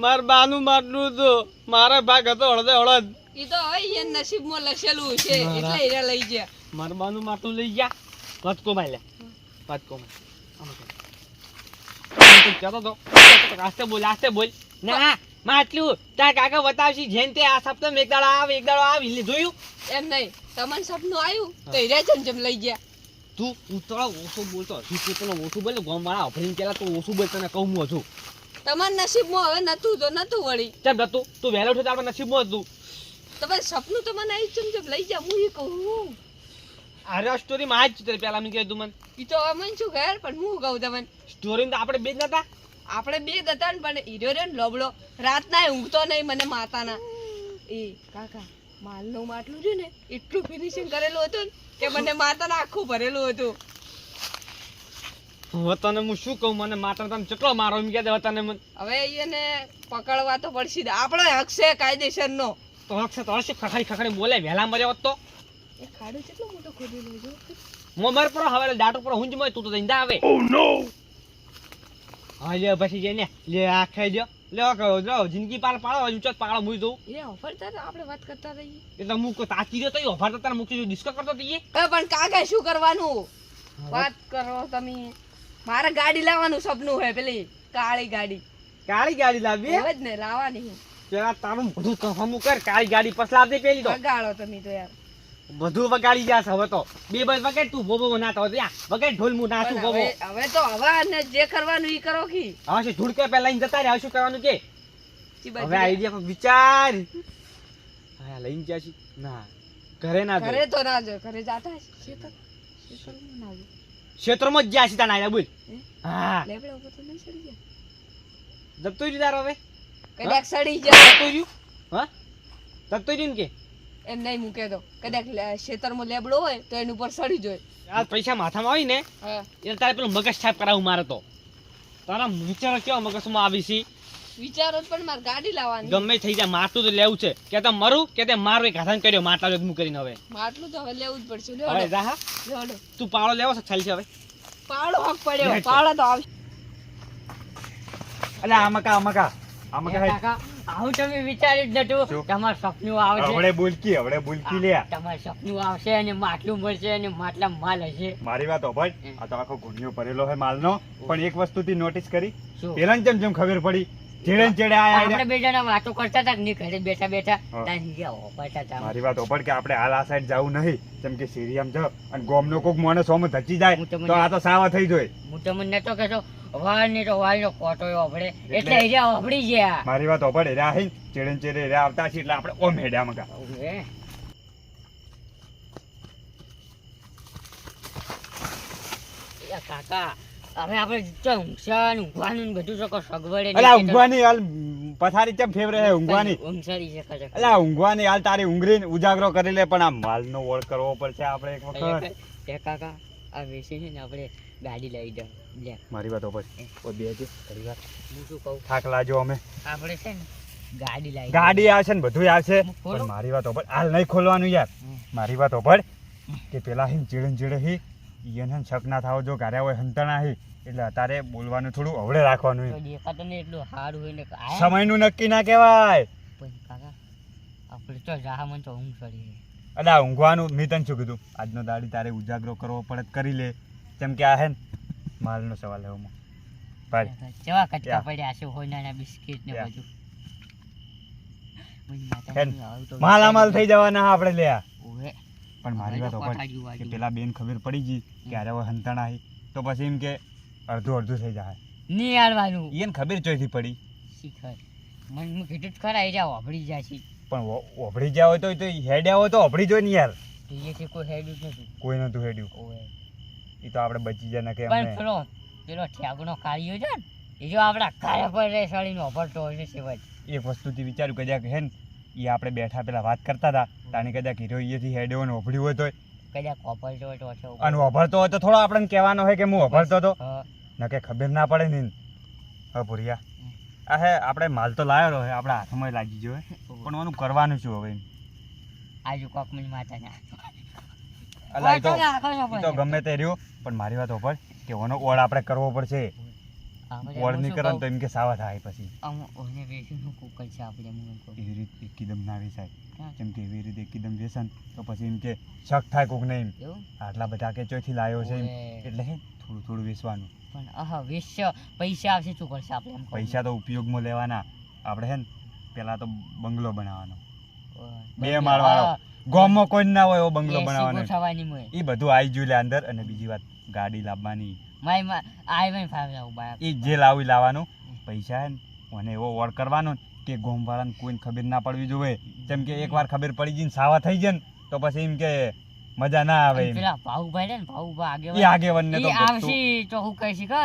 માર બાનું માટલું તો મારા ભાગ હતો હળદે હળદ. ઈ તો હવે એ નસીબમાં લખેલું છે એટલે હીરા લઈ ગયા. માર બાનું માટલું લઈ ગયા. વાત કોમાય લે. વાત કોમાય. ચાલો તો આસ્તે બોલ. ના માટલું તાર કાકા બતાવશી જેન તે આ સપ્તાહ એક દાડો આવી જોયું એમ નહીં તમને સપનું આવ્યું તો હીરા જમ લઈ ગયા. તું થોડા ઓછો બોલતો હજી તું ઓછું બોલે ગોમ વાળા અભરીને પેલા તું ઓછું બોલ તને કહું હું છું. તમારા નસીબમાં હવે નતું વળી. કેમ નતું તું વહેલો ઉઠ્યો તારા નસીબમાં હતું. તમે સપનું તો મને આવી જમ લઈ જા હું એ કહું. અરે સ્ટોરી માં જ પેલા મેં કીધું મને ઈ તો હવે મને શું ખબર પણ હું કહું તમને સ્ટોરી તો આપણે બે જ નતા. આપણે બે જ હતા ને પણ હીરો રે લોબડો રાતના ઊંઘતો નહીં મને માતાના. એ કાકા માલનું માટલું છે ને એટલું ફિનિશિંગ કરેલું હતું ને કે મને માતાના આખું ભરેલું હતું. તને હું શું કહું મને માતા તને કેટલો મારો એમ કે તને મને હવે એને પકડવા તો પડશે આપણો હક છે કાયદેસર નો. તો હશે તો હશે ખખડી બોલે વહેલા મર્યો હોત તો એ ખાડો કેટલો મોટો ખોદેલો છે. મોમર પર હવે ડાટો પર હુંજ મય તું તો જઈને આવે. ઓ નો હા લે પછી જઈને લે આ ખાઈ દો લે કહો જો જિંદગી પાર પાડો ઊંચો પાડો મુઈ દઉં એ ઓફર તારે આપણે વાત કરતા રહીએ એટલે હું કો તાકી રહ્યો તો ઓફર તો તારે મૂકી ડિસ્કસ કરતો તઈએ. પણ કાકા શું કરવાનું વાત કરો તમે. મારે ગાડી લાવવાનું સપનું હે પેલી કાળી ગાડી લાવી હવે જ ને લાવવાની. પેલા તારું બધું કહમું કર કાળી ગાડી પસલા દે પેલી તો વગાડો તમે તો યાર બધું વગાડી જાસ હવે તો બે બસ વગાડ તું બોબો ના તો ત્યાં વગાડ ઢોલ મુ નાચું બોબો. હવે તો હવા ને જે કરવાનું ઈ કરો કી. હવે છે ઢૂળકે પેલા લઈને જતા રહ્યા શું કરવાનું કે હવે આઈડિયા પર વિચાર. હા લઈને જાશી ના ઘરે ના ઘરે તો ના જો ઘરે જાતા ક્ષેત્રમાં જ જ્યાં સીતા ના બોલ. હા લેબડા ઉપર તો નહીં સડી ગયા. જતો રહ્યું તારો હવે કદાચ સડી જાય જતો રહ્યું. હા જતો રહ્યું ને કે એમ નહીં મૂકે તો કદાચ ખેતરમાં લેબડો હોય તો એની ઉપર સડી જાય. આ પૈસા માથામાં આવી ને એટલે તારે પેલું મગજ છાપ કરાવું મારે તો તારા વિચારો કેવા મગજમાં આવી છે. વિચારો પણ મારે ગાડી લાવવાની ગમે થઈ જાય માટલું તો લેવું છે કે તો મરું કે તે મારું એક હાથન કર્યો માટલા હું કરીને હવે માટલું તો હવે લેવું જ પડશે. હવે જા હા તું પાવડો લેવો છે ચાલશે હવે પાવડો હક પડ્યો પાવડો તો આવશે. અલા આમકા કાકા આવું તમે વિચાર્યું જ નતું તમારું સપનું આવશે. હવે બોલકી લે તમારું સપનું આવશે અને માટલું મળશે અને માટલા માલ હશે. મારી વાત હોભળ આ તો આખો ગુણિયો ભરેલો છે માલનો પણ એક વસ્તુ થી નોટિસ કરી શું? પેલા જેમ ખબર પડી ચેડે આપણે બે જણા વાતો કરતા હતા ને ઘરે બેઠા મારી વાત હોભળ કે આપણે હાલ આ સાઈડ જવું નહીં જેમ કે સીરિયમ જાવ અને ગોમનો કોક મોને સોમ ધચી જાય તો આ તો સાવા થઈ જાય. હું તમને નતો કહેતો વાળ ની તો વાળ નો કોટો ઓભળે એટલે એજા ઓભળી ગયા. મારી વાત હોભળ એરા હે ચેડે એરા આવતા છે એટલે આપણે ઓમ હેડ્યા મગા. કાકા હવે આપણે ઊંઘવાનું બધું શકો સગવડે અલા ઊંઘવાની હાલ પથારી કેમ ફેવરે છે ઊંઘવાની ઊંઘસારી છે કાકા. અલા ઊંઘવાની હાલ તારી ઊંઘરીને ઉજાગરો કરી લે પણ આ માલનો ઓળ કરવો પડશે આપણે એક વખત. કાકા આ વેસી છે ને આપણે ગાડી લઈ જાવ લે. મારી વાત હોભળ ઓ બે છે ઘણી વાર હું શું કહું થાક લાજો અમે આપણે છે ને ગાડી આવશે ને બધું આવશે પણ મારી વાત હોભળ હાલ નહીં ખોલવાનું યાર. મારી વાત હોભળ કે પેલા હિન ચીડે હી ઈયન શક ના થાવ જો ઘરે હોય હંતણા હી એટલે અત્યારે બોલવાનું થોડું અવળે રાખવાનું. દેખાતો ને એટલું સારું હોય ને સમયનું નક્કી ના કહેવાય. પણ કાકા આપણે તો જા મને તો ઊંઘ ચડી. અલા ઊંઘવાનું મેં તને શું કીધું આજનો દાડી તારે ઉજાગરો કરવો પડે કરી લે કેમ કે આ હે ને માલનો સવાલ લેવામાં કેવા કટકા પડ્યા છે હોય નાના બિસ્કિટ ને બધું માલામાલ થઈ જવાના આપણે લે. ઓએ પણ મારી વાત કે પેલા બેન ખબર પડી ગઈ કે અરે હવે હંતણા હી તો પછી એમ કે અડધું થઈ જાય નહીં આવવાનું એને ખબર ચોથી પડી શીખર મને કીધું જ ખરા એ જા ઓભળી જાય છે પણ ઓભળી જાય હોય તો હેડ્યા હોય તો ઓભળી જોઈ ને યાર. એ કોઈ હેડ્યું જ નથી કોઈ નતું હેડ્યું ઓએ એ તો આપણે બચી જાય ને કે પણ પેલો ઠ્યાગનો કાળિયો છે ને એ જો આપણા ઘરે પર રે સળીને ઓભળતો હોય છે સેવા એક વસ્તુથી વિચાર્યું કદાચ હે ને એ આપણે બેઠા પેલા વાત કરતા હતા તાણી કદાચ હીરો અહીંયાથી હેડ્યો ને ઓભળ્યું હોય તો કદાચ ઓભળતો હોય તો છે અને ઓભળતો હોય તો થોડો આપણને કહેવાનો હોય કે હું ઓભળતો હતો ન કે ખબર ના પડે ને. હા ભુરિયા આ હે આપણે માલ તો લાવ્યો હે આપણા હાથમાં લાગી ગયો પણ એનું કરવાનું શું હવે આજુ કોકમની માતા ના અલા એ તો ગમે તે રહ્યો પણ મારી વાત ઓભળ કે ઓનો ઓળ આપણે કરવો પડશે. આપણે વળ હું નહીં શું કરે ને કહું? તો એમ કે સાવા થાય પછી આમ ઓને વેચીનું કુકર છે આપણે હું એમ કહું. એવી રીતે એકદમ ના વેચાય હા. જેમ કે એવી રીતે એકદમ વેચન તો પછી એમ કે શક થાય કોક નહીં એવું આટલા બધા કે ચોથી લાવ્યો છે એમ. ઓવે. એટલે હે થોડું થોડું વેચવાનું. પણ વેચ્ય પૈસા આવશે શું કરશે આપણે એમ કહું. પૈસા તો ઉપયોગમાં લેવાના આપણે હે ને પેલા તો બંગલો બનાવવાનો ઓવે. 2 માળવાળો ગામમાં કોઈ ના હોય એવો બંગલો એસી બનાવવાનો ગોઠવવાની મોય. એ બધું આવી ગયું લે અંદર. અને બીજી વાત ગાડી લાવવાની માય આઈ ભાઈ ફાવે જાવ બાપ. એ જે લાવી લાવવાનું પૈસા હે ને મને એવો વળ કરવાનો ને કે ગામવાળાને કોઈને ખબર ના પડવી જોઈએ. જેમ કે એકવાર ખબર પડી ગઈ ને સાવા થઈ જાય ને તો પછી એમ કે મજા ના આવે અને એમ. પેલા ભાઉભાઈ રે ને ભાઉભા એ આગેવાનને તો ઈ આવશે તો હું કહીશ કે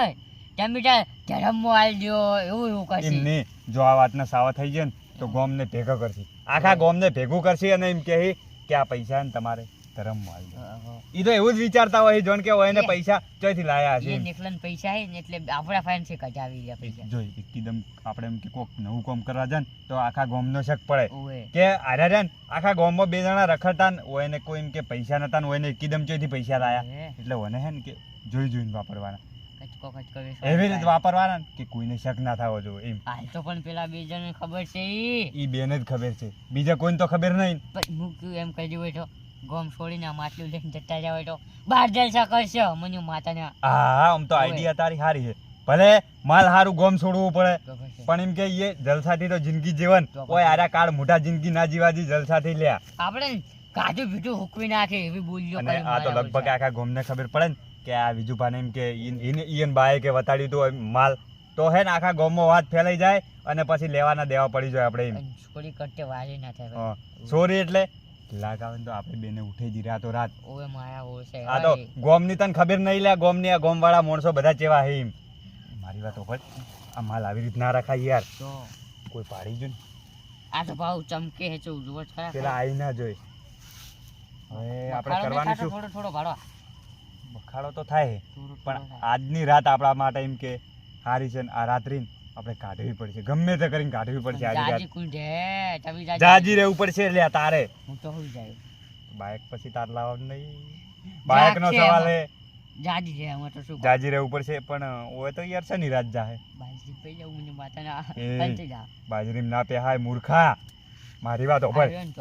ટમેટા ધરમમાં આલ દ્યો એવું કહીશ. એમ નહીં. જો આ વાતના સાવા થઈ જાય ને તો ગામને ભેગો કરશે આખા ગામને ભેગું કરશે અને એમ કહે કે આ પૈસા ને તમારે ધરમમાં આવી જાય. ઈ તો એવું જ વિચારતા હોય જોણ કે હોય ને પૈસા ચોથી લાયા હશે એ એમ. નીકળન પૈસા હે ને એટલે આપણા ફાઈન છે કજાવી રહ્યા પૈસા. જો એકદમ આપણે એમ કે કોક નવું કામ કરવા જાય ને તો આખા ગામનો શક પડે ઓવે કે આર્યા રહ્યા ને આખા ગામમાં 2 જણા રખડતા ને હોય ને કોઈ એમ કે પૈસા નતા ને હોય ને એકદમ ચોથી પૈસા લાયા. ઓવે. એટલે મને હે ને કે જોઈને વાપરવાના કચકો કચકો એવી રીતે વાપરવાના ને કે કોઈને શક ના થવો જોઈએ એમ. હાલ તો પણ પેલા બે જણને ખબર છે ઈ ઈ બેને જ ખબર છે બીજા કોઈને તો ખબર નહીં. પણ હું કયું એમ કહી દઉં તો ગોમ છોડીને આ માટલું લઈને જતા જાવ તો બાર જલસા કરશે મને માતાને હા આમ તો ઓય. આઈડિયા તારી સારી છે. ભલે માલ હારું ગોમ છોડવું પડે તો પછી પણ એમ કે એ જલસાથી તો જિંદગી જીવન તો ઓય આરા કાળ મોટા જિંદગી ના જીવાજી જલસાથી લ્યા. આપણે કાજુ ભીટું હુકવી નાખે એવી બોલીઓ અને કરી આ તો મારા લગભગ ઓછા. આખા ગામને ખબર પડે ને કે આ વિજુભાને એમ કે ઈયન બાએ કે વતાડ્યું તું હોય માલ તો હે ને આખા ગામમાં વાત ફેલાઈ જાય અને પછી લેવાના દેવા પડી જાય આપણે એમ. અને છોડી કરતે વારે ના થાય હા. ભાઈ. સોરી એટલે લાગાવે ને તો આપણે બેને ઉઠી જી રાતો રાત. ઓવે માયા ઓળશે આ તો ગોમની તને ખબર નહીં લે ગોમની આ ગોમવાળા માણસો બધા ચેવા હે એમ. મારી વાત ઓપર આ માલ આવી રીત ના રખાય યાર. તો કોઈ પાડી જો ને આ તો ભાવ ચમકે હે ચો જોવો જ ખરા પેલા આઈ ના જોઈ. હવે આપણે બખાડો કરવાનું નહીં શું? થાતો, થોડો થોડો ભાડો બખાડો તો થાય થોડું પણ થોડું થાય. આજની રાત આપણા માટે એમ કે હારી છે ને આ રાત્રિ આપણે કાઢવી પડશે ગમે તે કરીને કાઢવી પડશે આજે જાજી રાત. કુંઢે તમે જાજી જાજી રહેવું પડશે એટલે તારે હું તો હોઈ જાય બાઇક પછી તાર લાવવાનું નહીં. બાઇક નો જાગ છે સવાલ હે જાજી છે હું તો શું કહું? જાજી રહેવું પડશે પણ ઓય તો યાર શની રાત જાહે બાજી પઈ જાઉં મને માતાના એ. અંતે જા બાજરીમ ના પેહાય મૂર્ખા. મારી વાત ઓપર આવ્યો ને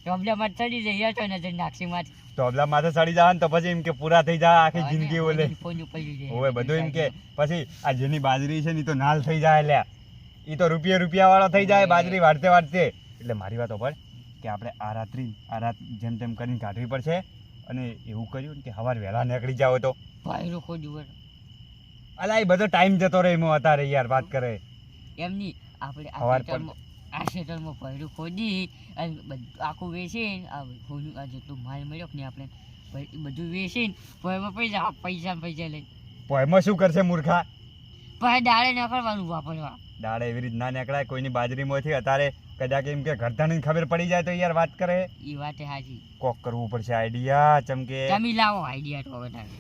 ટોબલો માં ચડી જઈએ તો નજર નાક્ષી માં ટોબલા માથે ચડી જાય ને તો પછી એમ કે પૂરા થઈ જાય આખી જિંદગી ઓલે ફોન પડ્યું છે ઓય બધું એમ કે પછી આ જેની બાજરી છે ને ઈ તો નાલ થઈ જાય લ્યા. ઈ તો રૂપિયા વાળો થઈ જાય બાજરી વાળતે વાળતે. એટલે મારી વાત ઓપર કે આપણે આ રાત જેમ તેમ કરીને કાઢવી પડશે. અને એવું કર્યું ને કે સવાર વહેલા નીકળી જાવ તો ભાઈરો ખોજ્યું અલા એ બધો ટાઈમ જતો રહે એમાં અત્યારે યાર વાત કરે. એમની આપણે સવાર આ ખેતરમાં ભૈરું ખોદી અને આખું વેચીને આ ખોલ્યું આ જેટલું માલ મળ્યો કે ને આપણે એ બધું વેચીને ભયમાં પૈસા લઈને પોયમાં શું કરશે મૂર્ખા? પછી દાળે ન કરવાનું વાપરવા દાડે એવી રીત ના નીકળાય કોઈની બાજરીમાંથી અત્યારે કદાચ એમ કે ઘરધાની ખબર પડી જાય તો યાર વાત કરે. એ વાતે હાજી કોક કરવું પડશે આઈડિયા ચમકે. તમે લાવો આઈડિયા તો હવે તારે.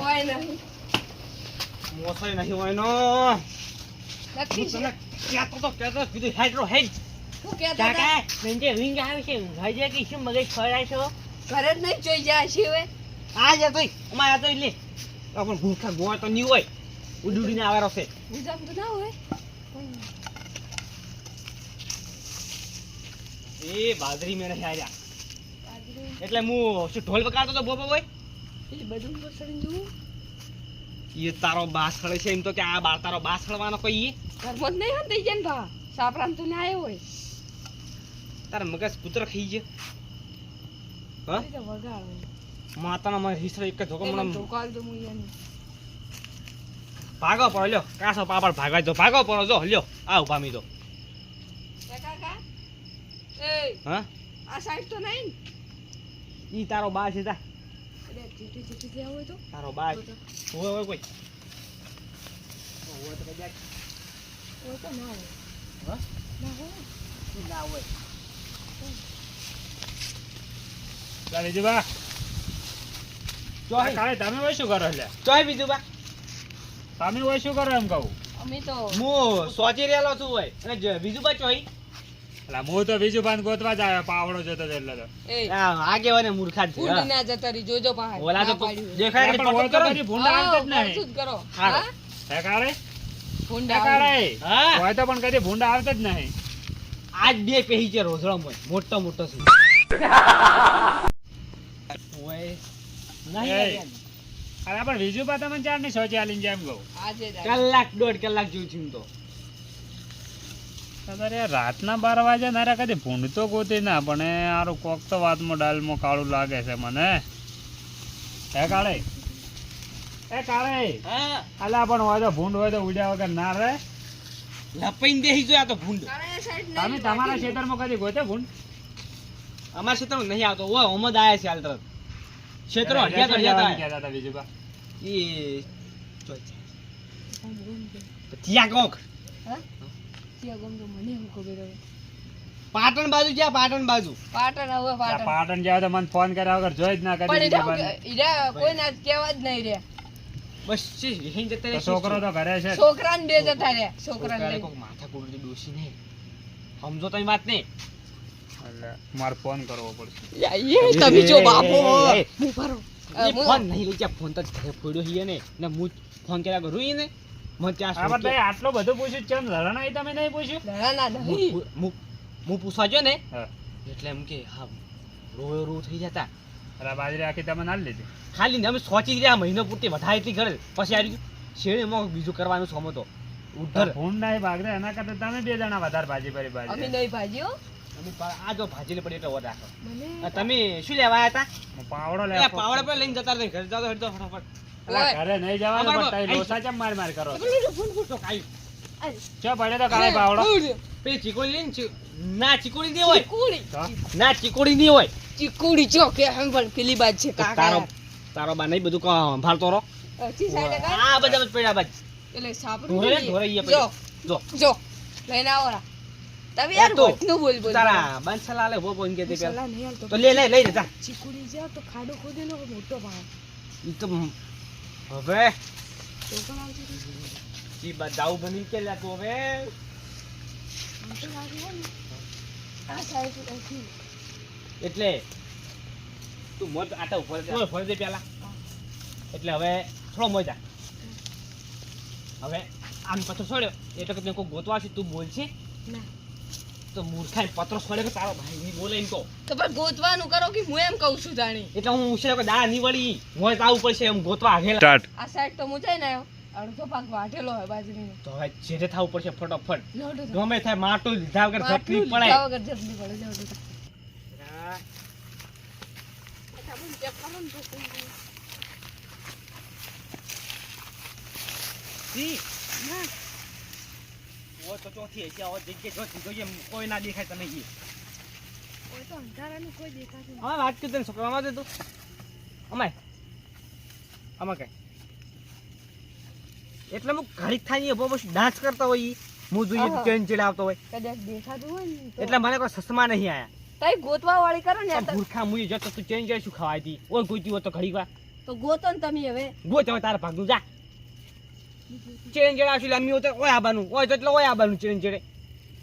હોય નહીં. મોસાઈ નહીં હોય નો નક્કી છે. કહેતો કીધું હેડરો હેડ શું કહેતા હતા? કાકા નંજે વિંગ આવે છે હજે કે શું મગજ ખવડાય છો ઘરે જ નહીં જોઈ જાય છે હવે. આ જ તોય અમાર આ તો લે આપણ ભૂખા ગોળ તો નહીં હોય ઉડીને આવેરો છે ગુજરામ તો ના હોય. એ બાજરી મેં નહીં આવ્યા બાજરી. એટલે હું શું ઢોલ વગાડતો તો બોબો હોય એ બધું બસડીને જોવું. એ તારો બાસ ખડે છે એમ તો કે આ બાર તારો બાસ ખડવાનો કોઈ ઘરમાં જ નહીં હોય ને થઈ જાય ને ભા. સાપરામ તો ના આવ્યો હોય. તારા મગજ કૂતરો ખાઈ ગયો હા એ તો વગાડો. માતાના મને હિસરો એક જ ધોકો એ મને મને ધોકાલ તો હું એને. ભાગો પડો લ્યો કાસો પાપડ ભાગવા જો ભાગો પડો જો લ્યો આ ઉભા મી તો એ કાકા. એ હા આ સાઈડ તો નહીં ને? ઈ તારો બા છે તા અરે ચીટી ચીટી લેવા હોય તો તારો બા તો તો. હોય હોય કોઈ હોય તો કદાચ હોય તો ના હોય. હા ના હોય. ના હોય ચાલે જી બા ચોહી કાલે તમે હોય શું કરો એટલે ચોહી બીજું બા તમે હોય શું કરો એમ કહું અમે તો હું સોચી રહેલો છું હોય અને બીજું બા ચોહી એટલે હું તો બીજું પાન ગોતવા જ આવ્યો પાવડો જોતો હતો એટલે તો એ આ આગેવાને મૂર્ખા જ છે ભૂંડ હા. ના જતા રહી જોજો પાછળ. ઓલા તો ના પાડ્યું. દેખાય પણ એટલે હોય પકડ તો કરો ને. કદી ભૂંડ આવતા જ હા, નહીં શું જ કરો હારો. હા? હે કાળે ભૂંડ હે આવે. કાળે હા હોય તો પણ કદી ભૂંડ આવતા જ નહીં આજ બે પેહી છે રોઝળામાં મોટો મોટો છે ઓય નહીં એ. લાગ્યા. અરે પણ બીજું પા તમને ચાર ની સોચી આલીને જેમ કહું આજે જ આવે. કલાક દોઢ કલાક જેવું છું તો અરે રાતના 12 વાગે નારે કદી ભૂંડ તો ગોતી ના પણ એ હારું કોક તો વાતમાં ડાલમાં કાળું લાગે છે મને હે કાળે એ કાળે હા અલા પણ હોય તો ભૂંડ હોય તો ઉડ્યા વગર ના રે લપઈને બેસી જો આ તો ભૂંડ કાળા સાઈડ તમે નહીં તમારા બાકી. ખેતરમાં કદી ગોતે ભૂંડ અમારા ક્ષેત્રમાં નહીં આવતો ઓય ઓમદ આયા છે હાલ તરત ક્ષેત્રો હટિયા તો જવાનું હટિયા કહેતા હતા બીજું બા એ ત્યાં કોક હા? ત્યાં ગમતો મને શું ખબર હવે. પાટણ બાજુ જ્યાં પાટણ બાજુ પાટણ હવે આ પાટણ. પાટણ જાવ તો મને ફોન કર્યા વગર જોઈ જ ના પણ કરી ઈરા બીજું બા. ઈરા કોઈને આજ કહેવા જ નહીં રહ્યા. બસ છે હિન જતા તો રહે છોકરો તો ઘરે છે જ. છોકરાને બે જતા રહ્યા છોકરાને છોકરાને લઈને. કોક માથા કોડ દોશી નહીં સમજો તમે વાત નહીં એટલે મારે ફોન કરવો પડશે તમે જો બાપો એ, એ, હું ભરો. એ ફોન નહીં લઈ જા ફોન તો ઘરે પડ્યો હી ને ને હું ફોન કર્યા કરું ઈ ને મને ત્યાં આ શું બધા આટલું બધું પૂછ્યું ચમ લડણ આવી તમે નહીં પૂછ્યું ના નહીં. હું પૂછવા ગયો ને હા એટલે એમ કે હા રોયો રો થઈ જતા અરે બાજરી આખી તમે ના લીધી ખાલી ને અમે સોચી રહ્યા મહિનો પૂરતી વધારે એટલી કરે પછી આવી શેરીમાં બીજું કરવાનું સમો તો ઉધર ભૂંડ ના ભાગરે એના કરતા તમે બે જણા વધારે ભાજી કરી અમે ભાજી નહીં ભાજીઓ. આ જો ભાજીને પડી એટલે વધારે રાખો મને આ તમે શું લેવા આવ્યા હું પાવડો હતા લે પાવડા પર લઈને જતા રહે ઘરે જાઓ તો હેડો ફટાફટ અલા, ઘરે નહીં જવાનું અમારે પણ તઈ આઈ- લોસા ચમ માર માર કરો ફોન પૂછો કાઈ ચો પડે તો કાળે પાવડો પેલી ચીકોડી લઈને ના ચીકોડી નહીં હોય ચીકુડી તો ના ચીકોડી નહીં હોય ચીકુડી ચો કે હમ પણ પેલી બાજ છે તારો કાકા. તારો બા નહીં બધું સંભાળતો રહો અચી સાઈડે કાઢ. આ બધા પડ્યા બાજ એટલે સાપરું ધોરે જોઈએ. ધોરે ઈ જો જો જો લઈને આવો રા. તમે યાર તો, વટનું બોલ બોલ. તારા બંસલા લે ભો બોન કે તે પેલા સલાહ નહીં હાલતો. તો લે લે લઈ જા ચીકુડી જાવ તો ખાડો ખોદેલો મોટો ભાવ. ઈ તો હવે તો પણ આવશે તો. ઈ બદાઉ બની કે લે તો હવે આમ તો લાગે હે ને. આ સાઈડ થી એટલે તું મોજ આટા ઉપર જા ફળ દે પેલા એટલે હવે થોડો મોજા હવે આમ પત્ર છોડ્યો એટલે કે કોઈ ગોતવા છે તું બોલશે ના. તો મૂર્ખાઈ પત્ર છોડે કે તારો ભાઈ ની બોલે એમ તો તો પણ ગોતવાનું કરો કે હું એમ કહું છું જાણી. એટલે હું ઉછેર કે દાડા ની વળી મોજ આવું પડશે એમ ગોતવા આગેલા આ સાઈડ તો હું જઈને આવ્યો. અડધો ભાગ વાઢેલો હોય બાજરીનો. તો હવે જેઠે થવું પડશે ફટાફટ લોટો તો. ગમે થાય માટું લીધા વગર માટલું તકલીફ પડે લીધા વગર જલ્દી પડે જાઓ તો. હા. જી. ઓ તો ચોથી હશે આવો જગ્યાએ ચોથી જોઈએ કોઈ ના દેખાય તમે ઈ હા વાત કરી તને છોકરામાં દે તું અમાય આમાં કઈ એટલે હું ઘડીક થાય બહુ બસ ડાન્સ કરતા હોય ઈ હું જોઈએ આહા. ચેન ચેડ આવતો હોય કદાચ દેખાતું હોય ને તો. એટલે મને કોઈ સસમા નહીં આયા તઈ ગોતવા વાળી કરો ને આ યાર તમે. ભૂરખા મુઈ જતો તું ચેન ચેડ શું ખવાય હતી ઓય ગોતી હોય તો ઘડીક વાર તો ગોતો ને તમે હવે. ગોત હવે તારા ભાગનું જા ચેન ચેડ આવશે એટલે અમી હોય તો ઓય આબાનું ઓય તો એટલે ઓય આબાનું ચેન ચેડે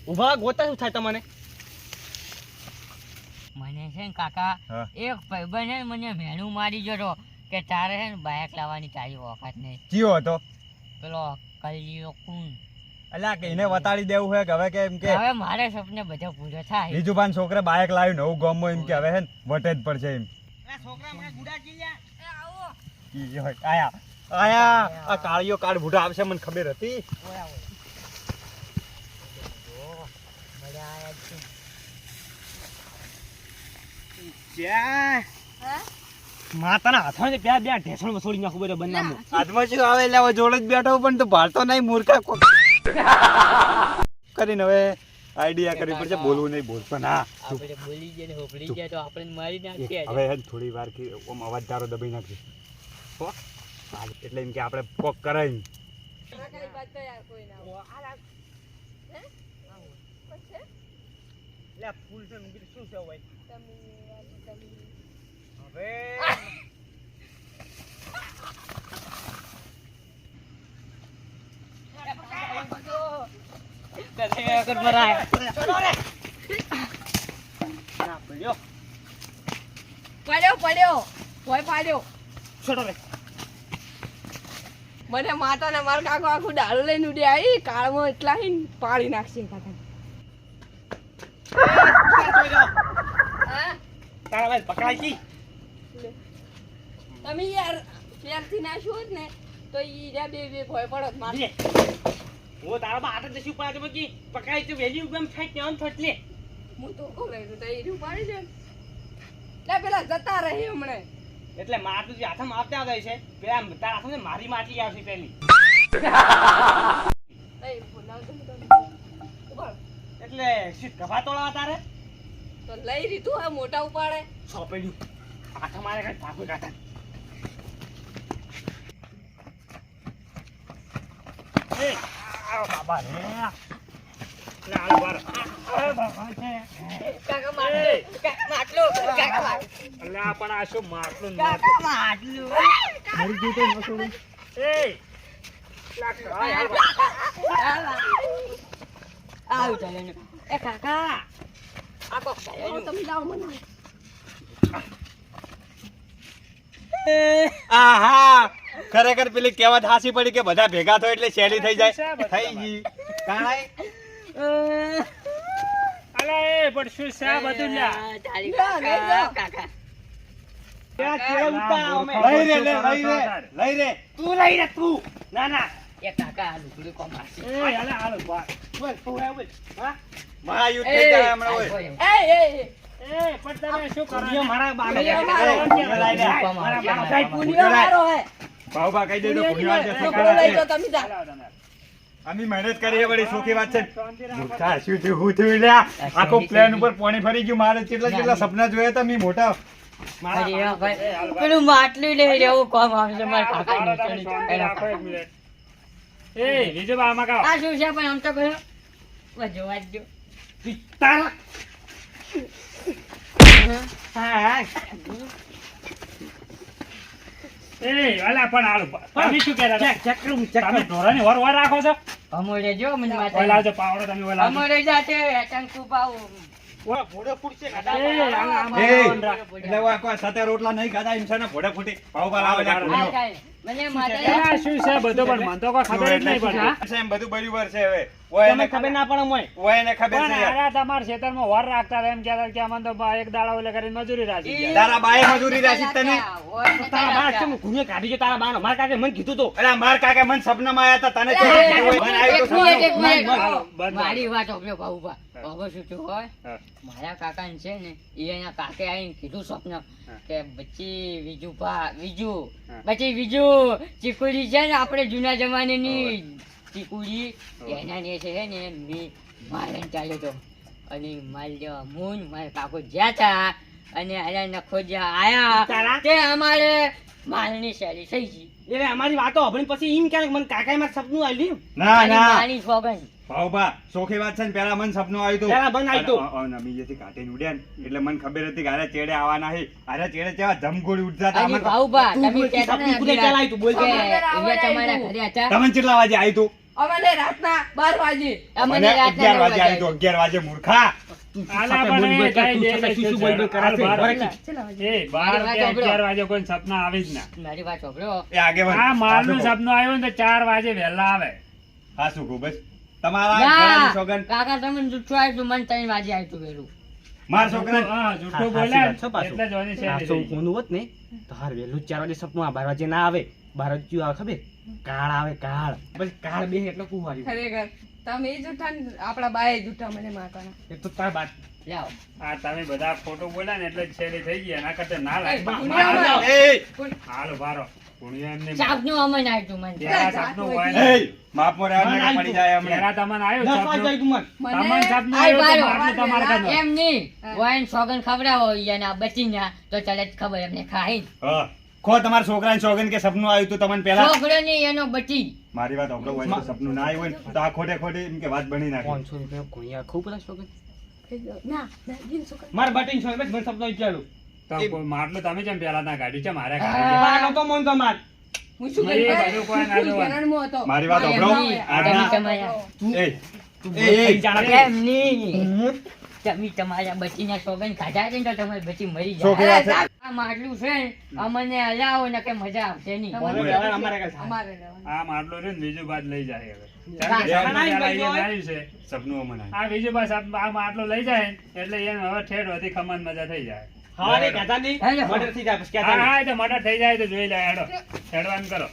ઉભા ગોતા શું થાય તમને મને છે ને કાકા હા. એક ભાઈબંધ છે ને મને મેણું મારી ગયો કે તારે છે ને બાઇક લાવવાની તારી વખત નહીં કયો હતો પેલો કલિયો કુન અલ્યા કે એને વતાડી દેવું છે કે હવે કે એમ કે હવે મારે સપને બધો પૂરો થાય બીજું પાન છોકરે બાઇક લાવ્યું નવું ગામમાં એમ કે હવે હે ને વટે જ પડશે એમ છોકરા મને ગુડા કી લ્યા ઈ હોય. આયા આયા આ કાળિયો કાળ ભૂટા આવશે મને ખબર હતી ઓયા ઓયા. મજા આયા છે. જ્યાં હા? માતાના હાથમાં બે બે ઢેસણ છોડી નાખું બરે બનાવું હાથમાં શું આવે એટલે હવે જોડે જ બેઠો પણ તું ભાળતો નહીં મૂર્ખા કોક કરીને હવે આઈડિયા કરવી પડશે બોલવું નહીં બોલ પણ હા ચૂપ. આપણે બોલી ગયા ને હોપડી ગયા તો આપણે મારી નાખીએ હવે હે ને થોડી વાર કે ઓમ અવાજ તારો દબાઈ નાખજે હો હાલ એટલે એમ કે આપણે કોક કરાય આ કઈ વાત તો યાર કોઈ ના હોય. હે? પછી? લે ફૂલ છે મૂકી શું છે ભાઈ તમે હવે આગળ મરાય. લ્યો પડ્યો ભોય પાડ્યો છોટો રે મને માતા ને માર કાકો આખું ડાળું લઈને ઉડી આવી કાળમાં એટલા હી પાડી નાખશે કાકા હા તારા ભાઈ પકડાઈ છી તમે યાર ત્યારથી ના છો જ ને તો ઈ રે બે ભોય પડો માર લે હું તારા બા આટે જશું પણ આજે કી પકડાઈ તો વેલી ઉગમ થાય કે આમ થટલે હું તો કો લઈ તો ઈ રૂ પાડી દે લે પેલા જતા રહે હમણે એટલે મારતું જે હાથમાં આવતા જાય છે પેલા તારા હાથમાં મારી માટી આવશે પેલી એ બોલાવ તો ઉભા એટલે શીત કભા તોળા તારે તો લઈ રીતું આ મોટા ઉપાડે સોપેડ્યું હાથ મારે કઈ ભાગો કાતા એ આ બાબા રે લે આલો બાર આ બાબા છે કાકા માટલું એટલે આ પણ આ શું માટલું ને કાકા માટલું. માટલું મરી ગયું તો ન છોડું. એ આવું ચાલે ને. એ કાકા આ કોક આવો તમે લાવો મને આહા ખરેખર પેલી કહેવત હાસી પડી કે બધા ભેગા થાય એટલે શેલી થઈ જાય થઈ ગઈ કાણાઈ અલા એ પણ શું છે આ બધું લ્યા? ચાલી લ્યો, લઈ જાઓ. કાકા ત્યાં ચેડે ઉતા અમે લઈ રે લઈ રે તું લઈ રે તું ના ના એ કાકા આ લુગડું કોમ મારશે. એ અલા હાલો બા. બોલ તું હે બોલ હા મહાયુદ્ધ થઈ જાય હમણાં હોય એ એ પણ તમે શું કરો પુણ્ય મારા બાને પુણ્ય મારા મારો. બાનો સાહેબ પુણ્યો મારો હે ભાવબા કહી દે તો પુણ્યવાન જે પુણ્યો ઠેકાણા લઈ છે. જાઓ તમે જા અમે મહેનત કરીએ વળી સુખી વાત છે મૂર્ખા, શું થયું હું થયું લ્યા આખો પ્લેન ઉપર પાણી ફરી ગયું મારે કેટલા સપના જોયા હતા મેં મોટા અરે આ ભાઈ, પેલું માટલું લઈ રહેવું કોમ આવશે મારા કાકા શાંતિ રાખો એક મિનિટ. એ બીજું બા આમાં કાઓ. આ શું છે પણ આમ તો કહ્યું જોવા જ જો. તારા હા એ અલા પણ હાલો તમે શું કહેતા હતા? ચેક કરું તમે ઢોરાની વર રાખો છો? અમોરે જો મને ઓય માતા લાવજો પાવડો તમે ઓય લાવજો. અમોરે જાતે ટંકુ પાવું. ઓય ભોડો ફૂટશે એ આમાં એ રાખ. એટલે હું આખો સાથે રોટલા નહીં ખાધા ઇન્સાના ઘોડે ફૂટી ભાવબા લાવે લ્યા આ પુણ્યો. કાંઈ. મને એ માતા આ શું છે બધું પણ મને તો કોઈ ખબર જ નહીં પડતી. છે એમ બધું બરાબર છે હવે ઓય તમને એને ખબર ના પડે મોય ઓય એને ખબર પણ છે યાર. આયા તમારા ખેતરમાં વર રાખતા હતા એમ કહેતા કે અમને તો બા એક દાડા ઓલે કરીને મજૂરી રાખી ગયા. તારા બાએ મજૂરી રાખી તને ઓય ને તારા બા કાકા. કેમ ગુને કાઢી છે તારા બાનો મારા કાકે મને કીધું તો અરે માર કાકા મને સપનામાં આયા હતા તને એ, કેવું એ, થયું હોય? મને આવ્યું તો એક સપનું. મિનિટ. હાલો, બંધ મારી વાત સાંભળો બાબુભા. બાબુ શું થયું હોય હા. મારા કાકા છે ને એ એના કાકે આવીને કીધું સ્વપ્ન કે બચ્ચી બીજું હા. બચ્ચી બીજું ચીકુડી છે ને આપણે જૂના જમાનાની ચીકુડી એના ને છે ને મેં મારન ચાલ્યો તો અને માલ જેવા મૂન મારા કાકો જ્યાં હતા અને આયા નખો જ્યાં આયા તારા? તે અમારે માલની શૈલી થઈ ગઈ. એટલે અમારી વાતો સાંભળીને પછી એમ કે મને કાકાએ મારું સપનું આવ્યું ના મારી ના માની સોગંદ. ભાવબા સોખી વાત છે ને પેલા મને સપનું આવ્યું હતું પેલા મને આવ્યું હતું. અને બીજેથી કાઢીને ઉડ્યા ને એટલે મને ખબર હતી કે આરે ચેડે આવવાના છે આરે ચેડે કેવા જમગોળી ઉડતા હતા અને અમને ભાઉભા, તું તમે બોલ કે કહેતા સપનું ને કુદે કે ચાલાય તું બોલ કે. અહીંયા તમારા ઘરે હતા. તમને કેટલા વાગે આવ્યું હતું અમને રાતના 12 વાગે અમને મને રાતના 11 વાગે નવ આવ્યું હતું 11 વાગે મૂર્ખા આલા સાપે પણ બોલ એ બોલ કર, કઈ તું દે છતાં છે શું બોલ બોલ કરે હાલ છે. બાર બરાબર. એ મારી 12 વાત કે સાંભળો. 11 વાગે કોઈ સપના આવે જ ના. મારી વાત સાંભળો. એ આગેવાન આ માલનું સપનું આવ્યું ને તો 4 વાગે વહેલા આવે. હા શું કહું બસ તમારા ના, ઘોડાની સોગંદ કાકા તમે જુઠ્ઠું આવ્યું તું, મને 3 વાગે આવ્યું તું વહેલું. માર છોકરા હા, જૂઠું હા, બોલ્યા સાચી વાત છે પાછું. એટલે જ ઓની શેરી આ થઈ. સૌ કોનું હોત ને તો હાર વહેલું 4 વાગે સપનું આ 12 વાગે ના આવે 12 વાગે ક્યું આવે ખબર કાળ આવે કાળ બસ કાળ બે એટલે કુવાર્યું ખરેખર તમે એ જૂઠા ને આપણા બાએ જૂઠા મને માતાના એ તો તાર બાત લાવો. આ તમે બધા ખોટું બોલ્યા ને એટલે જ શેરી થઈ ગઈ એના કરતા ના લાગે. પુણ્યમાં. એ હાલો ભારો પુણ્ય એમને સાપનું અમને આવ્યું તું મને. પેલા સપનું હોય ને એ માપમાં રહેવા દે, પડી જાય અમને પેલા તમને આવ્યું 10 વાગે સપનું. આવ્યું તું મને તમને સપનું આય આવ્યું તો બારો. માટલું તમારે કરવાનું. એમ નહીં વાઈન સોગન ખવડાવો એના બચીના તો ચાલે જ ખબર એમને ખાઈ હા ખો તમારા છોકરાની સોગંદ કે સપનું આવ્યું તું તમને પેલા છોકરો ની એનો બચી. મારી વાત સાંભળો હોય તો સપનું ના આવ્યું હોય ને તો આ ખોટે ખોટી એમ કે વાત બની નાખી 500 રૂપિયા કોણિયા ખૂબ પેલા છોકરા ના ના જીન છોકરા માર બાટીન છો બસ મને સપનું ચાલુ તો કોઈ માટલું તમે જેમ પેલા ના ગાડી છે મારે હા. ગાડી બા નતો મન તો માર હું શું એ કરી બધું કોઈ ના જોવાનું. ઘરણમાં હતો મારી વાત સાંભળો એમ નહીં. આજના તમે તમારા. એ તું એ, એ, જાણે એમ નહીં. તમે તમારા બચીના સોગન ખાધા છે ને તો તમારી બચી મરી શું જાય કહેવા છે? આ માટલું છે ને અમને હલાવો ને કે મજા આવશે નહીં તમારે હવે લેવાનું અમારે છે? કાંઈ થાય. અમારે લેવાનું. આ માટલો છે ને બીજું બાદ લઈ જાય હવે હા, કેમ કે સપના સપનું આવી અહીંયા ગયું આવ્યું છે સપનું અમને આ બીજું પાસ આ માટલો લઈ જાય એટલે એને હવે ઠેઠ વધી ખમણ મજા થઈ જાય હવારે કહેતા નહીં, હેલો. મર્ડર થઈ જાય પછી હા કહેતા નહીં. હા એ તો મર્ડર થઈ જાય તો જોઈ લે હેડો હેડવાન કરો